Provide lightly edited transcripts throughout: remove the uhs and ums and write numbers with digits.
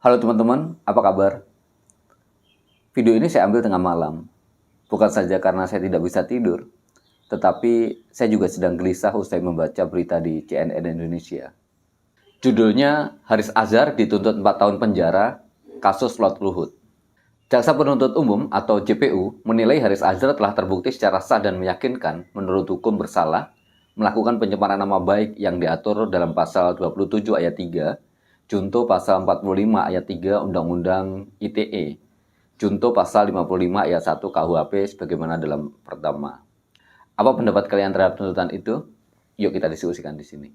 Halo teman-teman, apa kabar? Video ini saya ambil tengah malam. Bukan saja karena saya tidak bisa tidur, tetapi saya juga sedang gelisah usai membaca berita di CNN Indonesia. Judulnya, Haris Azhar dituntut 4 tahun penjara, kasus Lot Luhut. Jaksa Penuntut Umum atau JPU menilai Haris Azhar telah terbukti secara sah dan meyakinkan menurut hukum bersalah melakukan pencemaran nama baik yang diatur dalam pasal 27 ayat 3, junto pasal 45 ayat 3 Undang-Undang ITE, junto pasal 55 ayat 1 KUHP sebagaimana dalam pertama. Apa pendapat kalian terhadap tuntutan itu? Yuk kita diskusikan di sini.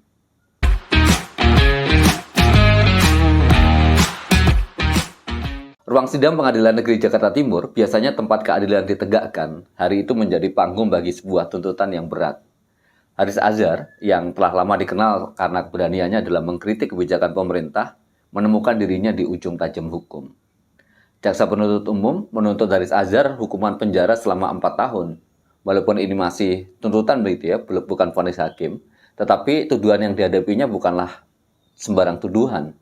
Ruang sidang Pengadilan Negeri Jakarta Timur biasanya tempat keadilan ditegakkan. Hari itu menjadi panggung bagi sebuah tuntutan yang berat. Haris Azhar, yang telah lama dikenal karena keberaniannya dalam mengkritik kebijakan pemerintah, menemukan dirinya di ujung tajam hukum. Jaksa Penuntut Umum menuntut Haris Azhar hukuman penjara selama 4 tahun. Walaupun ini masih tuntutan begitu ya, bukan vonis hakim, tetapi tuduhan yang dihadapinya bukanlah sembarang tuduhan,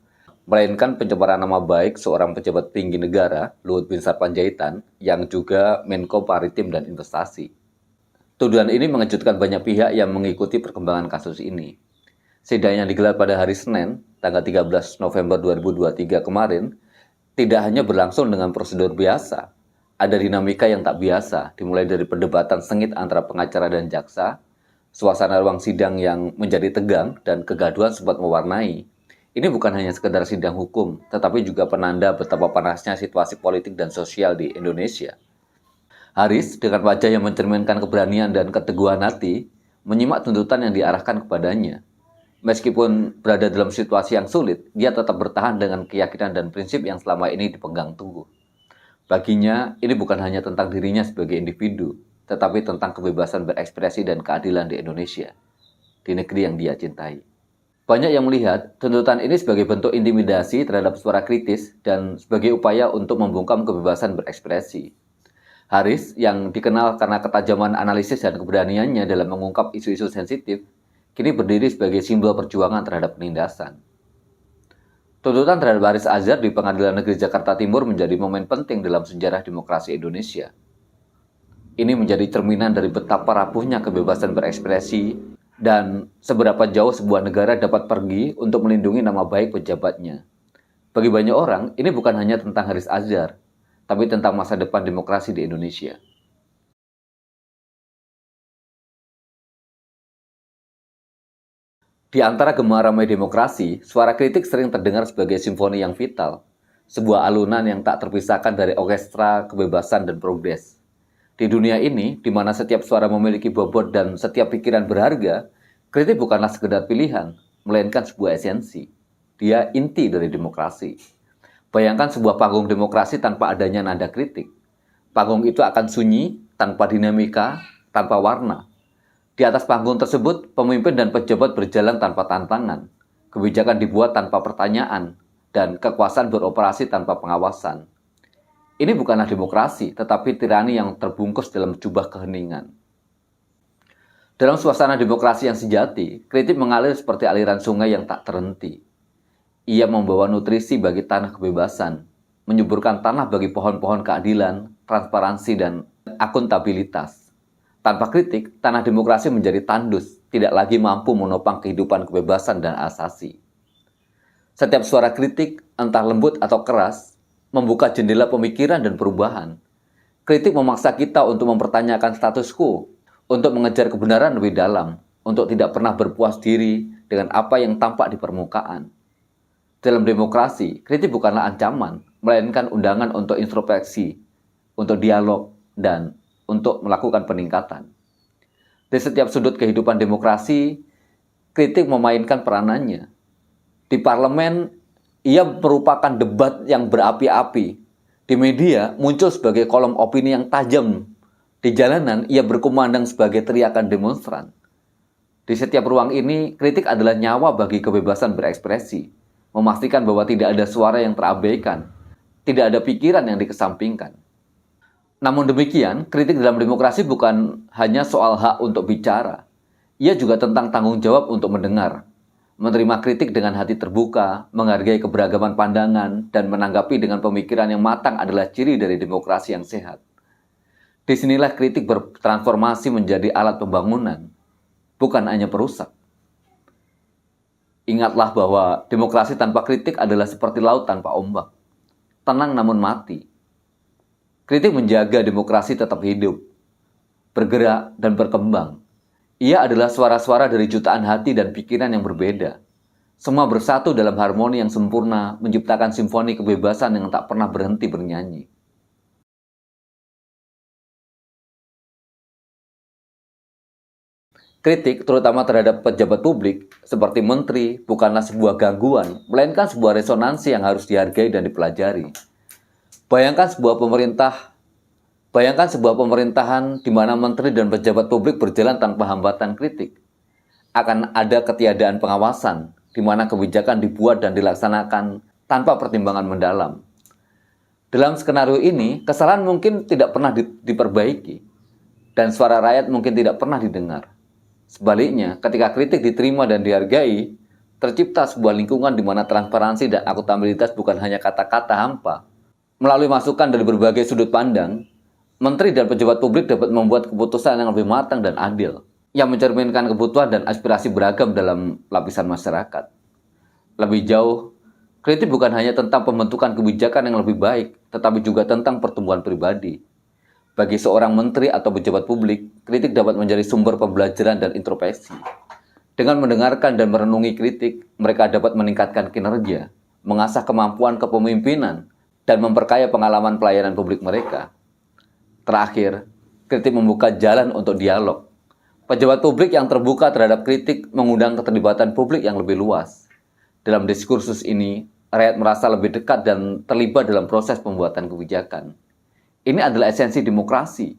melainkan pencemaran nama baik seorang pejabat tinggi negara, Luhut Binsar Panjaitan, yang juga Menko Maritim dan Investasi. Tuduhan ini mengejutkan banyak pihak yang mengikuti perkembangan kasus ini. Sidang yang digelar pada hari Senin, tanggal 13 November 2023 kemarin, tidak hanya berlangsung dengan prosedur biasa. Ada dinamika yang tak biasa, dimulai dari perdebatan sengit antara pengacara dan jaksa, suasana ruang sidang yang menjadi tegang, dan kegaduhan sempat mewarnai. Ini bukan hanya sekedar sidang hukum, tetapi juga penanda betapa panasnya situasi politik dan sosial di Indonesia. Haris, dengan wajah yang mencerminkan keberanian dan keteguhan hati, menyimak tuntutan yang diarahkan kepadanya. Meskipun berada dalam situasi yang sulit, dia tetap bertahan dengan keyakinan dan prinsip yang selama ini dipegang teguh. Baginya, ini bukan hanya tentang dirinya sebagai individu, tetapi tentang kebebasan berekspresi dan keadilan di Indonesia, di negeri yang dia cintai. Banyak yang melihat tuntutan ini sebagai bentuk intimidasi terhadap suara kritis dan sebagai upaya untuk membungkam kebebasan berekspresi. Haris, yang dikenal karena ketajaman analisis dan keberaniannya dalam mengungkap isu-isu sensitif, kini berdiri sebagai simbol perjuangan terhadap penindasan. Tuntutan terhadap Haris Azhar di Pengadilan Negeri Jakarta Timur menjadi momen penting dalam sejarah demokrasi Indonesia. Ini menjadi cerminan dari betapa rapuhnya kebebasan berekspresi dan seberapa jauh sebuah negara dapat pergi untuk melindungi nama baik pejabatnya. Bagi banyak orang, ini bukan hanya tentang Haris Azhar, tapi tentang masa depan demokrasi di Indonesia. Di antara gema ramai demokrasi, suara kritik sering terdengar sebagai simfoni yang vital, sebuah alunan yang tak terpisahkan dari orkestra kebebasan dan progres. Di dunia ini, di mana setiap suara memiliki bobot dan setiap pikiran berharga, kritik bukanlah sekedar pilihan, melainkan sebuah esensi. Dia inti dari demokrasi. Bayangkan sebuah panggung demokrasi tanpa adanya nada kritik. Panggung itu akan sunyi, tanpa dinamika, tanpa warna. Di atas panggung tersebut, pemimpin dan pejabat berjalan tanpa tantangan. Kebijakan dibuat tanpa pertanyaan, dan kekuasaan beroperasi tanpa pengawasan. Ini bukanlah demokrasi, tetapi tirani yang terbungkus dalam jubah keheningan. Dalam suasana demokrasi yang sejati, kritik mengalir seperti aliran sungai yang tak terhenti. Ia membawa nutrisi bagi tanah kebebasan, menyuburkan tanah bagi pohon-pohon keadilan, transparansi, dan akuntabilitas. Tanpa kritik, tanah demokrasi menjadi tandus, tidak lagi mampu menopang kehidupan kebebasan dan asasi. Setiap suara kritik, entah lembut atau keras, membuka jendela pemikiran dan perubahan. Kritik memaksa kita untuk mempertanyakan status quo, untuk mengejar kebenaran lebih dalam, untuk tidak pernah berpuas diri dengan apa yang tampak di permukaan. Dalam demokrasi, kritik bukanlah ancaman, melainkan undangan untuk introspeksi, untuk dialog, dan untuk melakukan peningkatan. Di setiap sudut kehidupan demokrasi, kritik memainkan peranannya. Di parlemen, ia merupakan debat yang berapi-api. Di media, muncul sebagai kolom opini yang tajam. Di jalanan, ia berkumandang sebagai teriakan demonstran. Di setiap ruang ini, kritik adalah nyawa bagi kebebasan berekspresi. Memastikan bahwa tidak ada suara yang terabaikan, tidak ada pikiran yang dikesampingkan. Namun demikian, kritik dalam demokrasi bukan hanya soal hak untuk bicara. Ia juga tentang tanggung jawab untuk mendengar. Menerima kritik dengan hati terbuka, menghargai keberagaman pandangan, dan menanggapi dengan pemikiran yang matang adalah ciri dari demokrasi yang sehat. Disinilah kritik bertransformasi menjadi alat pembangunan, bukan hanya perusak. Ingatlah bahwa demokrasi tanpa kritik adalah seperti laut tanpa ombak. Tenang namun mati. Kritik menjaga demokrasi tetap hidup, bergerak, dan berkembang. Ia adalah suara-suara dari jutaan hati dan pikiran yang berbeda. Semua bersatu dalam harmoni yang sempurna, menciptakan simfoni kebebasan yang tak pernah berhenti bernyanyi. Kritik, terutama terhadap pejabat publik, seperti menteri, bukanlah sebuah gangguan, melainkan sebuah resonansi yang harus dihargai dan dipelajari. Bayangkan sebuah pemerintahan di mana menteri dan pejabat publik berjalan tanpa hambatan kritik. Akan ada ketiadaan pengawasan, di mana kebijakan dibuat dan dilaksanakan tanpa pertimbangan mendalam. Dalam skenario ini, kesalahan mungkin tidak pernah diperbaiki, dan suara rakyat mungkin tidak pernah didengar. Sebaliknya, ketika kritik diterima dan dihargai, tercipta sebuah lingkungan di mana transparansi dan akuntabilitas bukan hanya kata-kata hampa. Melalui masukan dari berbagai sudut pandang, menteri dan pejabat publik dapat membuat keputusan yang lebih matang dan adil, yang mencerminkan kebutuhan dan aspirasi beragam dalam lapisan masyarakat. Lebih jauh, kritik bukan hanya tentang pembentukan kebijakan yang lebih baik, tetapi juga tentang pertumbuhan pribadi. Bagi seorang menteri atau pejabat publik, kritik dapat menjadi sumber pembelajaran dan introspeksi. Dengan mendengarkan dan merenungi kritik, mereka dapat meningkatkan kinerja, mengasah kemampuan kepemimpinan, dan memperkaya pengalaman pelayanan publik mereka. Terakhir, kritik membuka jalan untuk dialog. Pejabat publik yang terbuka terhadap kritik mengundang keterlibatan publik yang lebih luas. Dalam diskursus ini, rakyat merasa lebih dekat dan terlibat dalam proses pembuatan kebijakan. Ini adalah esensi demokrasi,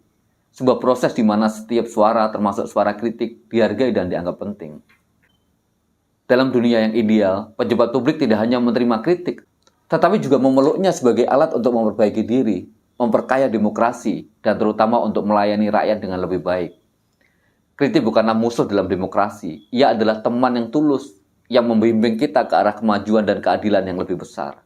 sebuah proses di mana setiap suara, termasuk suara kritik, dihargai dan dianggap penting. Dalam dunia yang ideal, pejabat publik tidak hanya menerima kritik, tetapi juga memeluknya sebagai alat untuk memperbaiki diri, memperkaya demokrasi, dan terutama untuk melayani rakyat dengan lebih baik. Kritik bukanlah musuh dalam demokrasi, ia adalah teman yang tulus, yang membimbing kita ke arah kemajuan dan keadilan yang lebih besar.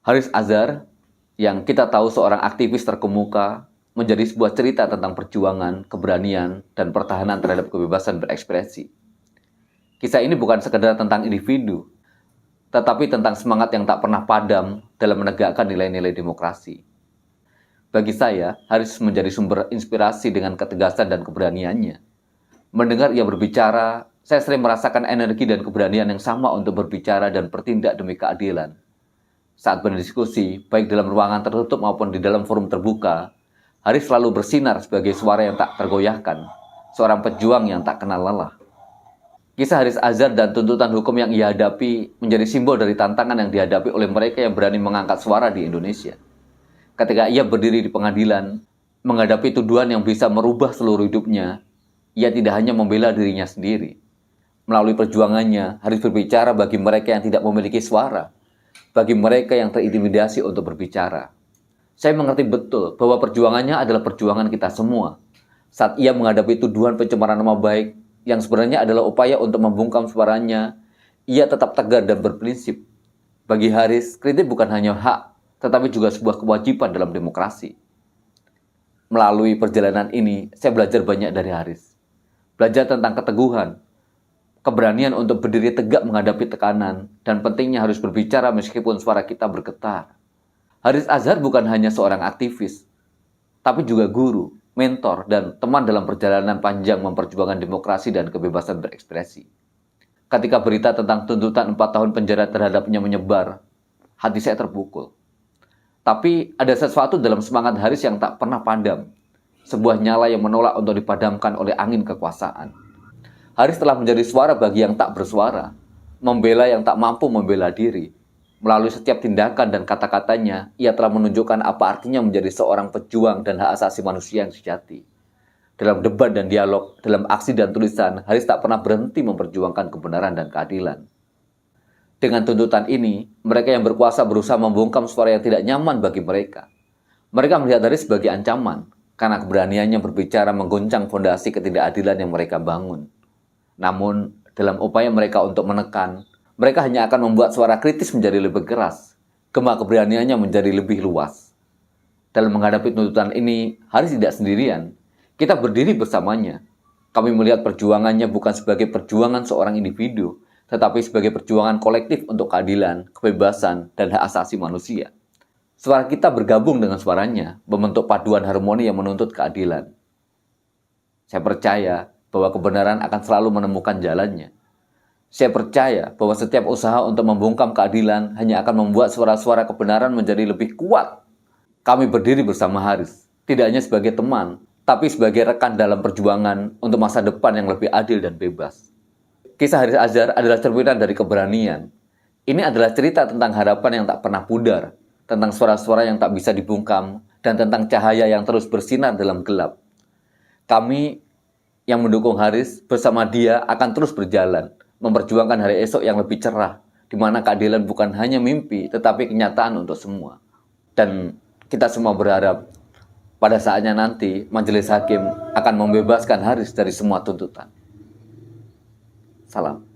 Haris Azhar, yang kita tahu seorang aktivis terkemuka, menjadi sebuah cerita tentang perjuangan, keberanian, dan pertahanan terhadap kebebasan berekspresi. Kisah ini bukan sekedar tentang individu, tetapi tentang semangat yang tak pernah padam dalam menegakkan nilai-nilai demokrasi. Bagi saya, Haris menjadi sumber inspirasi dengan ketegasan dan keberaniannya. Mendengar ia berbicara, saya sering merasakan energi dan keberanian yang sama untuk berbicara dan bertindak demi keadilan. Saat berdiskusi, baik dalam ruangan tertutup maupun di dalam forum terbuka, Haris selalu bersinar sebagai suara yang tak tergoyahkan, seorang pejuang yang tak kenal lelah. Kisah Haris Azhar dan tuntutan hukum yang ia hadapi menjadi simbol dari tantangan yang dihadapi oleh mereka yang berani mengangkat suara di Indonesia. Ketika ia berdiri di pengadilan, menghadapi tuduhan yang bisa merubah seluruh hidupnya, ia tidak hanya membela dirinya sendiri. Melalui perjuangannya, Haris berbicara bagi mereka yang tidak memiliki suara, bagi mereka yang terintimidasi untuk berbicara. Saya mengerti betul bahwa perjuangannya adalah perjuangan kita semua. Saat ia menghadapi tuduhan pencemaran nama baik, yang sebenarnya adalah upaya untuk membungkam suaranya, ia tetap tegar dan berprinsip. Bagi Haris, kritik bukan hanya hak, tetapi juga sebuah kewajiban dalam demokrasi. Melalui perjalanan ini, saya belajar banyak dari Haris. Belajar tentang keteguhan, keberanian untuk berdiri tegak menghadapi tekanan, dan pentingnya harus berbicara meskipun suara kita bergetar. Haris Azhar bukan hanya seorang aktivis, tapi juga guru, mentor, dan teman dalam perjalanan panjang memperjuangkan demokrasi dan kebebasan berekspresi. Ketika berita tentang tuntutan 4 tahun penjara terhadapnya menyebar, hati saya terpukul. Tapi ada sesuatu dalam semangat Haris yang tak pernah padam, sebuah nyala yang menolak untuk dipadamkan oleh angin kekuasaan. Haris telah menjadi suara bagi yang tak bersuara, membela yang tak mampu membela diri. Melalui setiap tindakan dan kata-katanya, ia telah menunjukkan apa artinya menjadi seorang pejuang dan hak asasi manusia yang sejati. Dalam debat dan dialog, dalam aksi dan tulisan, Haris tak pernah berhenti memperjuangkan kebenaran dan keadilan. Dengan tuntutan ini, mereka yang berkuasa berusaha membungkam suara yang tidak nyaman bagi mereka. Mereka melihat Haris sebagai ancaman, karena keberaniannya berbicara mengguncang fondasi ketidakadilan yang mereka bangun. Namun, dalam upaya mereka untuk menekan, mereka hanya akan membuat suara kritis menjadi lebih keras, gema keberaniannya menjadi lebih luas. Dalam menghadapi tuntutan ini, Haris tidak sendirian. Kita berdiri bersamanya. Kami melihat perjuangannya bukan sebagai perjuangan seorang individu, tetapi sebagai perjuangan kolektif untuk keadilan, kebebasan, dan hak asasi manusia. Suara kita bergabung dengan suaranya, membentuk paduan harmoni yang menuntut keadilan. Saya percaya bahwa kebenaran akan selalu menemukan jalannya. Saya percaya bahwa setiap usaha untuk membungkam keadilan hanya akan membuat suara-suara kebenaran menjadi lebih kuat. Kami berdiri bersama Haris, tidak hanya sebagai teman, tapi sebagai rekan dalam perjuangan untuk masa depan yang lebih adil dan bebas. Kisah Haris Azhar adalah cerminan dari keberanian. Ini adalah cerita tentang harapan yang tak pernah pudar, tentang suara-suara yang tak bisa dibungkam, dan tentang cahaya yang terus bersinar dalam gelap. Kami yang mendukung Haris bersama dia akan terus berjalan, memperjuangkan hari esok yang lebih cerah, di mana keadilan bukan hanya mimpi, tetapi kenyataan untuk semua. Dan kita semua berharap pada saatnya nanti majelis hakim akan membebaskan Haris dari semua tuntutan. Salam.